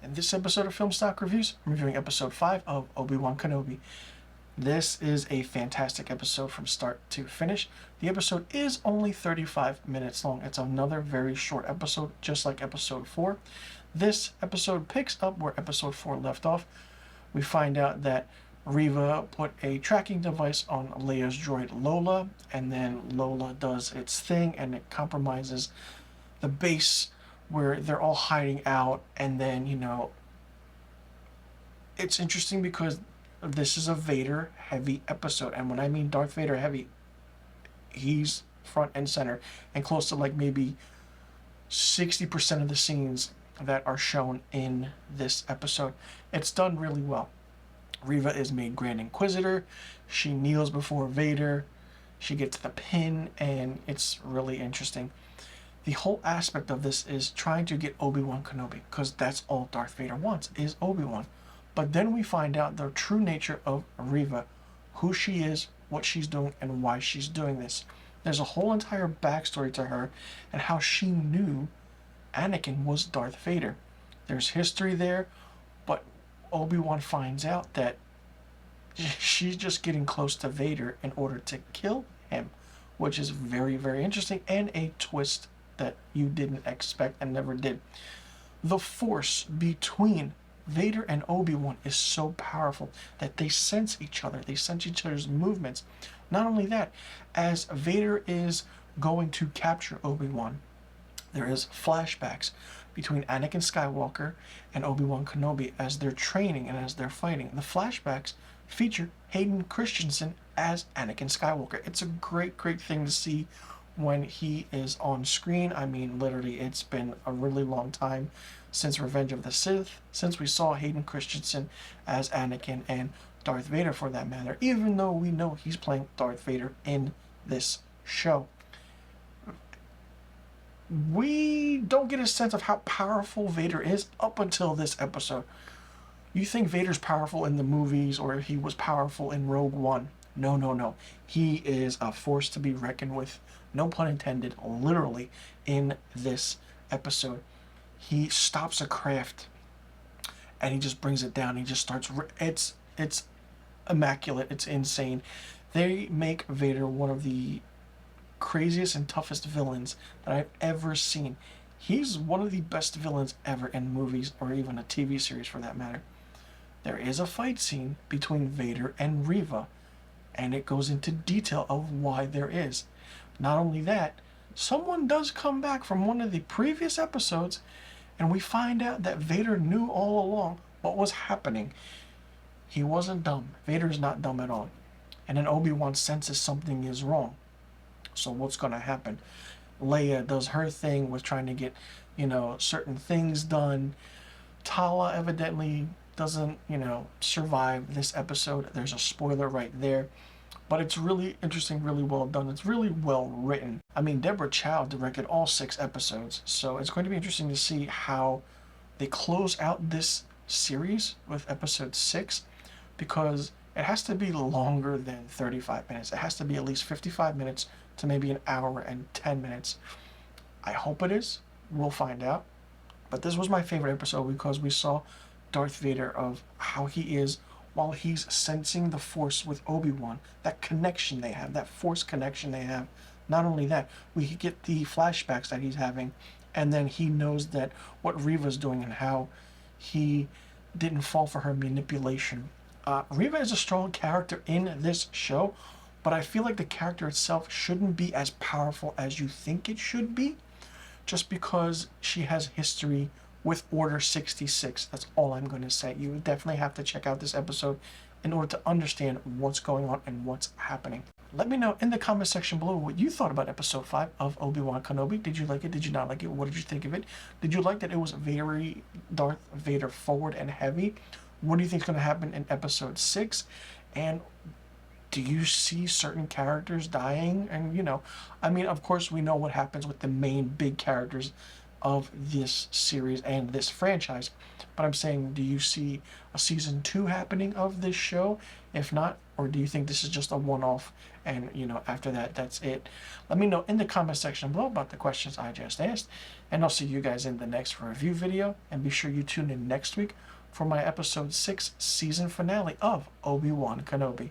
In this episode of Film Stock Reviews, I'm reviewing episode 5 of Obi-Wan Kenobi. This is a fantastic episode from start to finish. The episode is only 35 minutes long. It's another very short episode, just like episode 4. This episode picks up where episode 4 left off. We find out that Reva put a tracking device on Leia's droid Lola, and then Lola does its thing and it compromises the base where they're all hiding out. And then, it's interesting because this is a Vader heavy episode, and when I mean Darth Vader heavy, he's front and center and close to like maybe 60% of the scenes that are shown in this episode. It's done really well. Reva is made Grand Inquisitor. She kneels before Vader. She gets the pin, and it's really interesting. The whole aspect of this is trying to get Obi-Wan Kenobi, because that's all Darth Vader wants, is Obi-Wan. But then we find out the true nature of Reva, who she is, what she's doing, and why she's doing this. There's a whole entire backstory to her and how she knew Anakin was Darth Vader. There's history there, but Obi-Wan finds out that she's just getting close to Vader in order to kill him, which is very, very interesting, and a twist that you didn't expect and never did. The force between Vader and Obi-Wan is so powerful that they sense each other. They sense each other's movements. Not only that, as Vader is going to capture Obi-Wan, there is flashbacks between Anakin Skywalker and Obi-Wan Kenobi as they're training and as they're fighting. The flashbacks feature Hayden Christensen as Anakin Skywalker. It's a great, great thing to see when he is on screen. I mean, literally, it's been a really long time since Revenge of the Sith, since we saw Hayden Christensen as Anakin, and Darth Vader for that matter, even though we know he's playing Darth Vader in this show. We don't get a sense of how powerful Vader is up until this episode. You think Vader's powerful in the movies, or he was powerful in Rogue One. No. He is a force to be reckoned with, no pun intended, literally, in this episode. He stops a craft, and he just brings it down. He just starts... It's immaculate. It's insane. They make Vader one of the craziest and toughest villains that I've ever seen. He's one of the best villains ever in movies, or even a TV series for that matter. There is a fight scene between Vader and Reva, and it goes into detail of why there is. Not only that, someone does come back from one of the previous episodes, and we find out that Vader knew all along what was happening. He wasn't dumb. Vader's not dumb at all. And then Obi-Wan senses something is wrong. So what's going to happen? Leia does her thing with trying to get, certain things done. Tala evidently doesn't, survive this episode. There's a spoiler right there. But it's really interesting, really well done. It's really well written. I mean, Deborah Chow directed all 6 episodes. So it's going to be interesting to see how they close out this series with episode 6. Because it has to be longer than 35 minutes. It has to be at least 55 minutes to maybe an hour and 10 minutes. I hope it is. We'll find out. But this was my favorite episode because we saw Darth Vader of how he is while he's sensing the Force with Obi-Wan. That connection they have, that Force connection they have. Not only that, we get the flashbacks that he's having, and then he knows that what Reva's doing and how he didn't fall for her manipulation. Reva is a strong character in this show, but I feel like the character itself shouldn't be as powerful as you think it should be, just because she has history with Order 66. That's all I'm going to say. You definitely have to check out this episode in order to understand what's going on and what's happening. Let me know in the comment section below what you thought about episode 5 of Obi-Wan Kenobi. Did you like it? Did you not like it? What did you think of it? Did you like that it was very Darth Vader forward and heavy? What do you think is going to happen in episode 6? And do you see certain characters dying? And, of course, we know what happens with the main big characters of this series and this franchise. But I'm saying, do you see a season 2 happening of this show? If not, or do you think this is just a one-off and, after that, that's it? Let me know in the comment section below about the questions I just asked, and I'll see you guys in the next review video, and be sure you tune in next week for my episode 6 season finale of Obi-Wan Kenobi.